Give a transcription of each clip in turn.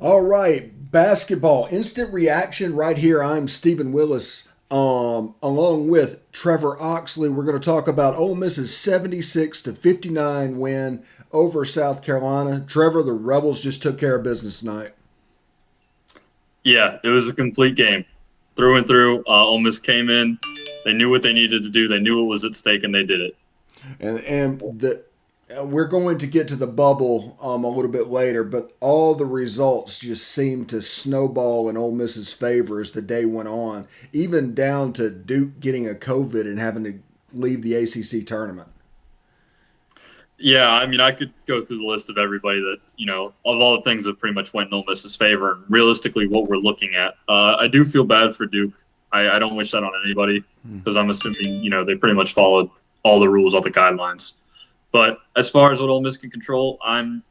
All right, basketball instant reaction right here. I'm Stephen Willis, along with Trevor Oxley. We're going to talk about Ole Miss's 76-59 win over South Carolina. Trevor, the Rebels just took care of business tonight. Yeah, it was a complete game through and through. Ole Miss came in. They knew what they needed to do. They knew what was at stake, and they did it. And we're going to get to the bubble a little bit later, but all the results just seemed to snowball in Ole Miss's favor as the day went on, even down to Duke getting a COVID and having to leave the ACC tournament. Yeah, I mean, I could go through the list of everybody that, of all the things that pretty much went in Ole Miss's favor and realistically what we're looking at. I do feel bad for Duke. I don't wish that on anybody because I'm assuming, they pretty much followed all the rules, all the guidelines. But as far as what Ole Miss can control, I'm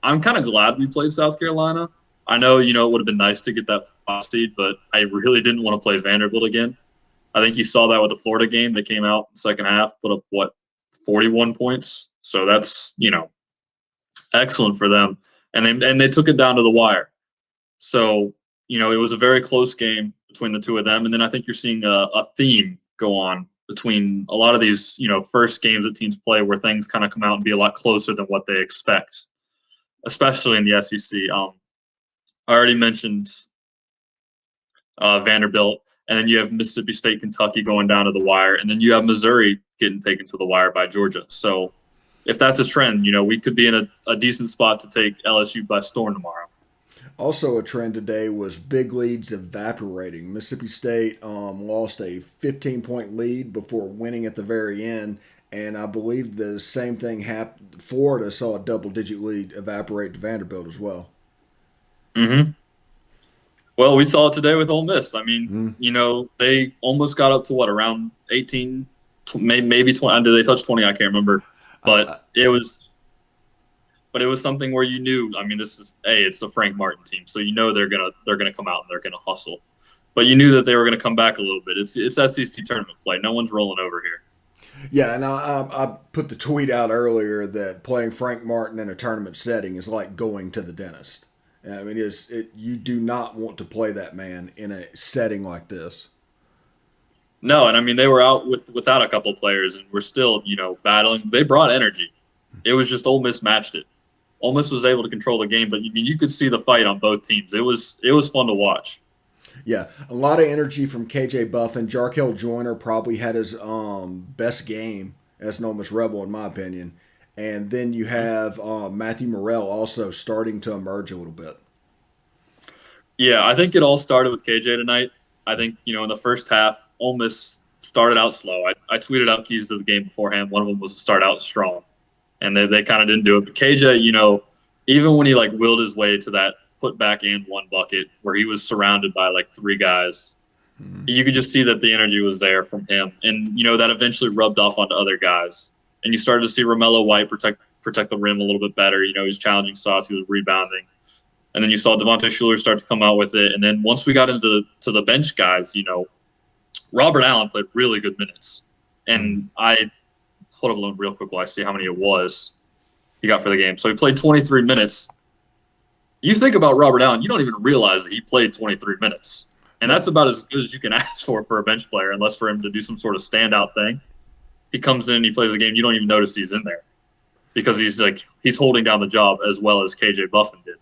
kind of glad we played South Carolina. I know, it would have been nice to get that 5 seed, but I really didn't want to play Vanderbilt again. I think you saw that with the Florida game. They came out in the second half, put up, 41 points. So that's, excellent for them. And they took it down to the wire. So, it was a very close game between the two of them. And then I think you're seeing a theme go on between a lot of these, first games that teams play where things kind of come out and be a lot closer than what they expect, especially in the SEC. I already mentioned Vanderbilt, and then you have Mississippi State, Kentucky going down to the wire, and then you have Missouri getting taken to the wire by Georgia. So if that's a trend, we could be in a decent spot to take LSU by storm tomorrow. Also, a trend today was big leads evaporating. Mississippi State lost a 15-point lead before winning at the very end, and I believe the same thing happened. Florida saw a double-digit lead evaporate to Vanderbilt as well. Mm-hmm. Well, we saw it today with Ole Miss. I mean, they almost got up to around 18, maybe 20. Did they touch 20? I can't remember, but it was. But it was something where you knew. I mean, it's the Frank Martin team, so they're gonna come out and they're gonna hustle. But you knew that they were gonna come back a little bit. It's SEC tournament play. No one's rolling over here. Yeah, and I put the tweet out earlier that playing Frank Martin in a tournament setting is like going to the dentist. I mean, you do not want to play that man in a setting like this. No, and I mean they were out without a couple players, and we're still battling. They brought energy. It was just Ole Miss matched it. Ole Miss was able to control the game, but you could see the fight on both teams. It was fun to watch. Yeah, a lot of energy from KJ Buffin. Jarkel Joyner probably had his best game as an Ole Miss Rebel, in my opinion. And then you have Matthew Morrell also starting to emerge a little bit. Yeah, I think it all started with KJ tonight. I think, in the first half, Ole Miss started out slow. I tweeted out keys to the game beforehand. One of them was to start out strong. And they kind of didn't do it. But KJ, even when he willed his way to that put back and one bucket where he was surrounded by 3 guys, you could just see that the energy was there from him. And, that eventually rubbed off onto other guys. And you started to see Romello White protect the rim a little bit better. He was challenging Sauce, he was rebounding. And then you saw Devontae Shuler start to come out with it. And then once we got into the bench guys, Robert Allen played really good minutes. And hold on real quick while I see how many it was he got for the game. So he played 23 minutes. You think about Robert Allen, you don't even realize that he played 23 minutes. And that's about as good as you can ask for a bench player, unless for him to do some sort of standout thing. He comes in, he plays the game, you don't even notice he's in there because he's holding down the job as well as KJ Buffin did.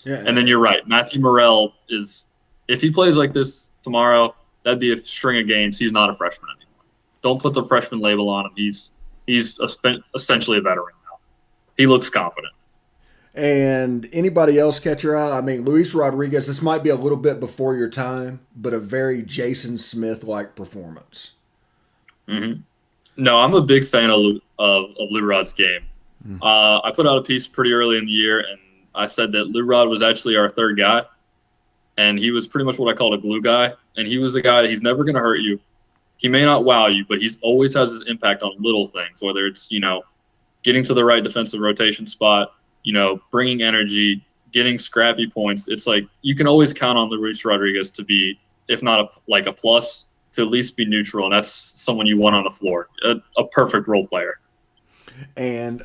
Yeah. And then you're right. Matthew Morrell if he plays like this tomorrow, that'd be a string of games. He's not a freshman anymore. Don't put the freshman label on him. He's essentially a veteran now. He looks confident. And anybody else catch your eye? I mean, Luis Rodriguez, this might be a little bit before your time, but a very Jason Smith-like performance. Mm-hmm. No, I'm a big fan of Lou Rod's game. Mm-hmm. I put out a piece pretty early in the year, and I said that Lou Rod was actually our third guy, and he was pretty much what I called a glue guy. And he was a guy that he's never going to hurt you. He may not wow you, but he's always has his impact on little things, whether it's, getting to the right defensive rotation spot, bringing energy, getting scrappy points. It's you can always count on Luis Rodriguez to be, if not a plus, to at least be neutral. And that's someone you want on the floor, a perfect role player. And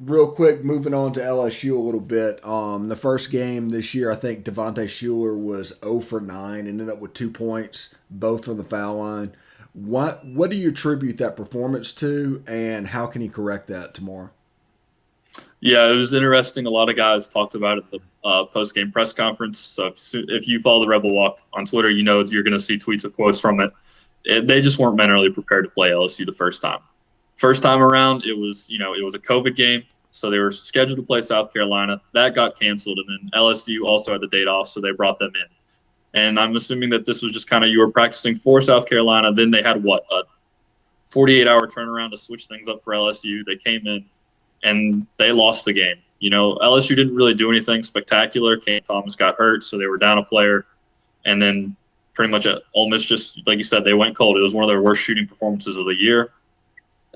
Real quick, moving on to LSU a little bit. The first game this year, I think Devontae Shuler was 0 for 9, ended up with 2 points, both from the foul line. What do you attribute that performance to, and how can he correct that tomorrow? Yeah, it was interesting. A lot of guys talked about it at the post-game press conference. So if you follow the Rebel Walk on Twitter, you know you're going to see tweets of quotes from it. They just weren't mentally prepared to play LSU the first time. First time around, it was a COVID game, so they were scheduled to play South Carolina. That got canceled, and then LSU also had the date off, so they brought them in. And I'm assuming that this was just kind of you were practicing for South Carolina. Then they had a 48-hour turnaround to switch things up for LSU. They came in and they lost the game. LSU didn't really do anything spectacular. Kane Thomas got hurt, so they were down a player. And then pretty much Ole Miss just, like you said, they went cold. It was one of their worst shooting performances of the year.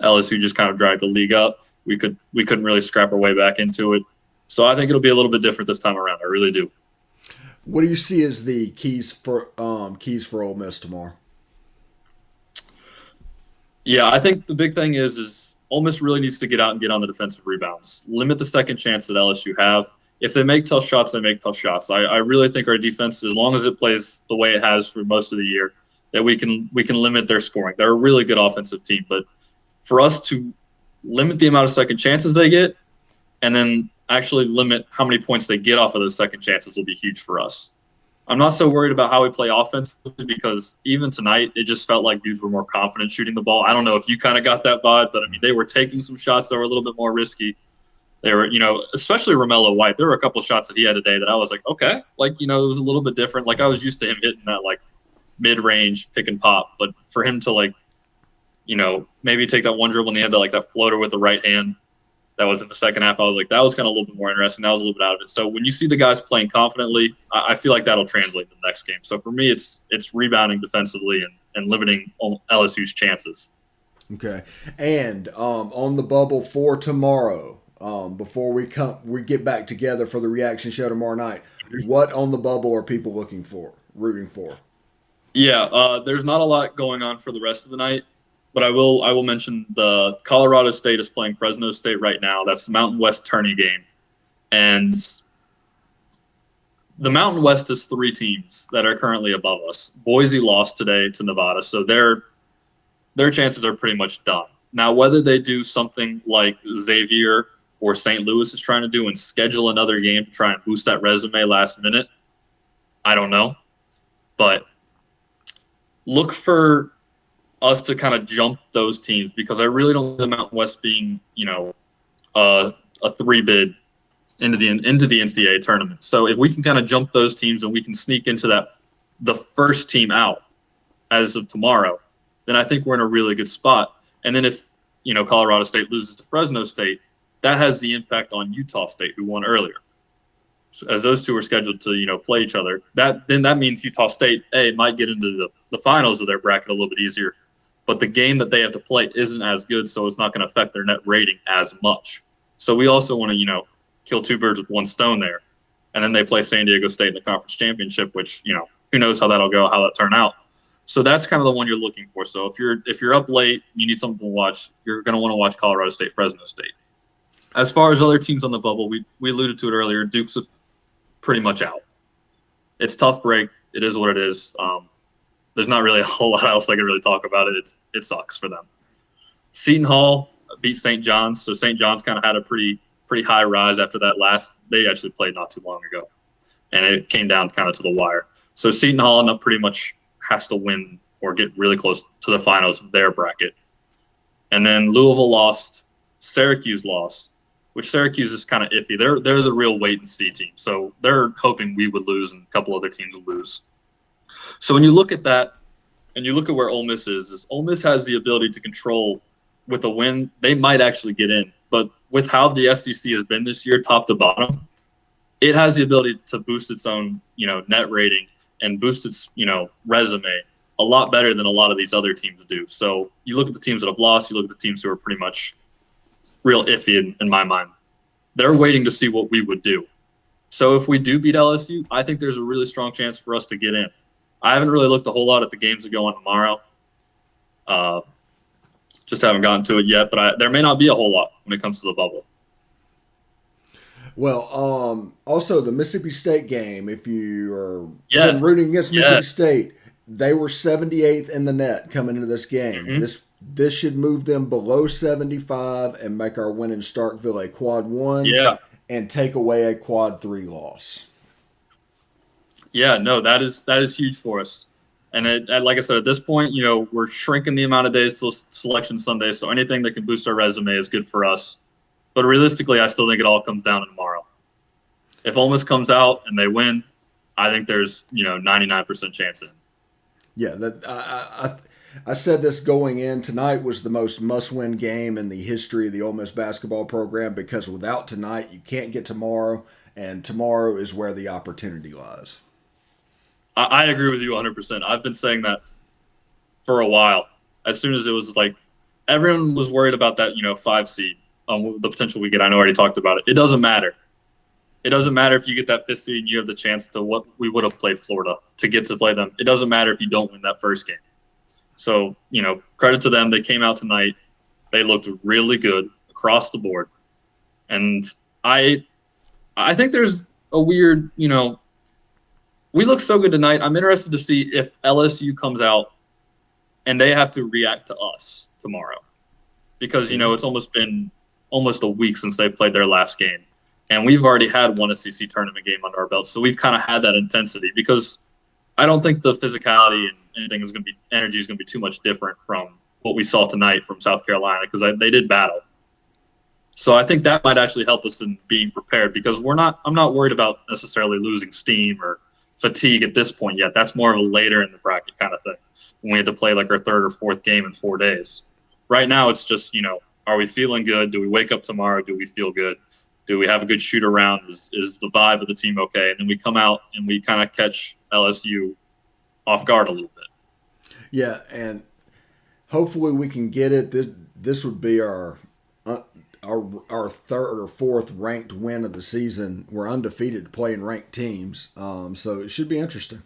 LSU just kind of dragged the league up. We couldn't really scrap our way back into it. So I think it'll be a little bit different this time around. I really do. What do you see as the keys for Ole Miss tomorrow? Yeah, I think the big thing is Ole Miss really needs to get out and get on the defensive rebounds. Limit the second chance that LSU have. If they make tough shots, they make tough shots. I really think our defense, as long as it plays the way it has for most of the year, that we can limit their scoring. They're a really good offensive team, but for us to limit the amount of second chances they get and then actually limit how many points they get off of those second chances will be huge for us. I'm not so worried about how we play offensively because even tonight, it just felt like dudes were more confident shooting the ball. I don't know if you kind of got that vibe, but, they were taking some shots that were a little bit more risky. They were, especially Romello White. There were a couple of shots that he had today that I was like, okay. It was a little bit different. I was used to him hitting that, mid-range pick and pop. But for him to, maybe take that one dribble and he had that floater with the right hand that was in the second half, I was like, that was kind of a little bit more interesting. That was a little bit out of it. So when you see the guys playing confidently, I feel like that'll translate to the next game. So for me, it's rebounding defensively and limiting LSU's chances. Okay. And on the bubble for tomorrow, before we get back together for the reaction show tomorrow night, what on the bubble are people rooting for? Yeah, there's not a lot going on for the rest of the night. But I will mention the Colorado State is playing Fresno State right now. That's the Mountain West tourney game. And the Mountain West is 3 teams that are currently above us. Boise lost today to Nevada, so their chances are pretty much done. Now, whether they do something like Xavier or St. Louis is trying to do and schedule another game to try and boost that resume last minute, I don't know. But look for us to kind of jump those teams because I really don't see the Mountain West being, a 3 bid into the NCAA tournament. So if we can kind of jump those teams and we can sneak into the first team out as of tomorrow, then I think we're in a really good spot. And then if, Colorado State loses to Fresno State, that has the impact on Utah State, who won earlier. So as those two are scheduled to, play each other, that means Utah State, might get into the finals of their bracket a little bit easier. But the game that they have to play isn't as good, so it's not going to affect their net rating as much. So we also want to, kill 2 birds with 1 stone there. And then they play San Diego State in the conference championship, which, who knows how that'll go, how that'll turn out. So that's kind of the one you're looking for. So if you're up late, you need something to watch, you're going to want to watch Colorado State, Fresno State. As far as other teams on the bubble, we alluded to it earlier, Duke's pretty much out. It's tough break. It is what it is. There's not really a whole lot else I can really talk about it. It sucks for them. Seton Hall beat St. John's, so St. John's kind of had a pretty high rise after that they actually played not too long ago, and it came down kind of to the wire. So Seton Hall pretty much has to win or get really close to the finals of their bracket. And then Louisville lost, Syracuse lost, which Syracuse is kind of iffy. They're the real wait and see team, so they're hoping we would lose and a couple other teams would lose. So when you look at that and you look at where Ole Miss is Ole Miss has the ability to control with a win. They might actually get in. But with how the SEC has been this year, top to bottom, it has the ability to boost its own, net rating and boost its, resume a lot better than a lot of these other teams do. So you look at the teams that have lost, you look at the teams who are pretty much real iffy in my mind. They're waiting to see what we would do. So if we do beat LSU, I think there's a really strong chance for us to get in. I haven't really looked a whole lot at the games that go on tomorrow. Just haven't gotten to it yet, but there may not be a whole lot when it comes to the bubble. Well, also the Mississippi State game. If you are been Yes, rooting against Mississippi yes. State, they were 78th in the net coming into this game. Hmm. This should move them below 75 and make our win in Starkville a quad one Yeah, and take away a quad three loss. yeah. No, that is huge for us. And like I said, at this point, we're shrinking the amount of days till Selection Sunday. So anything that can boost our resume is good for us. But realistically, I still think it all comes down to tomorrow. If Ole Miss comes out and they win, I think there's 99% chance in. Yeah, that I said this going in. Tonight was the most must-win game in the history of the Ole Miss basketball program because without tonight, you can't get tomorrow, and tomorrow is where the opportunity lies. I agree with you 100%. I've been saying that for a while. As soon as it was like everyone was worried about that, 5 seed, the potential we get. I know I already talked about it. It doesn't matter. It doesn't matter if you get that 5th seed and you have the chance to what we would have played Florida to get to play them. It doesn't matter if you don't win that first game. So, credit to them. They came out tonight. They looked really good across the board. And I think there's a weird, we look so good tonight. I'm interested to see if LSU comes out and they have to react to us tomorrow. Because, it's almost been almost a week since they played their last game. And we've already had one SEC tournament game under our belt. So we've kind of had that intensity because I don't think the physicality and energy is going to be too much different from what we saw tonight from South Carolina because they did battle. So I think that might actually help us in being prepared because I'm not worried about necessarily losing steam or fatigue at this point yet. That's more of a later in the bracket kind of thing when we had to play like our 3rd or 4th game in 4 days. Right now it's just, are we feeling good? Do we wake up tomorrow? Do we feel good? Do we have a good shoot around? Is the vibe of the team okay? And then we come out and we kind of catch LSU off guard a little bit. Yeah, and hopefully we can get it. This would be our 3rd or 4th ranked win of the season. We're undefeated playing ranked teams, so it should be interesting.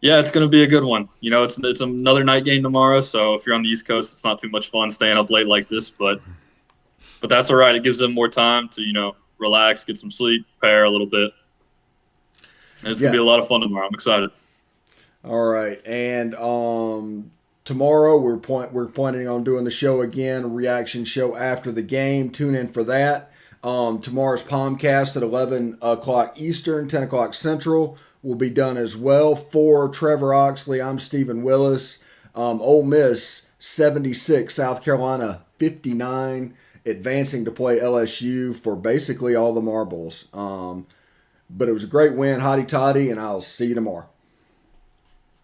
Yeah, it's going to be a good one. It's another night game tomorrow, so if you're on the East Coast, it's not too much fun staying up late like this, but that's all right. It gives them more time to, relax, get some sleep, prepare a little bit. And it's going to be a lot of fun tomorrow. I'm excited. All right, and tomorrow we're planning on doing the show again, a reaction show after the game. Tune in for that. Tomorrow's Palmcast at 11 o'clock Eastern, 10 o'clock Central will be done as well. For Trevor Oxley, I'm Stephen Willis. Ole Miss 76, South Carolina 59, advancing to play LSU for basically all the marbles. But it was a great win, hotty toddy, and I'll see you tomorrow.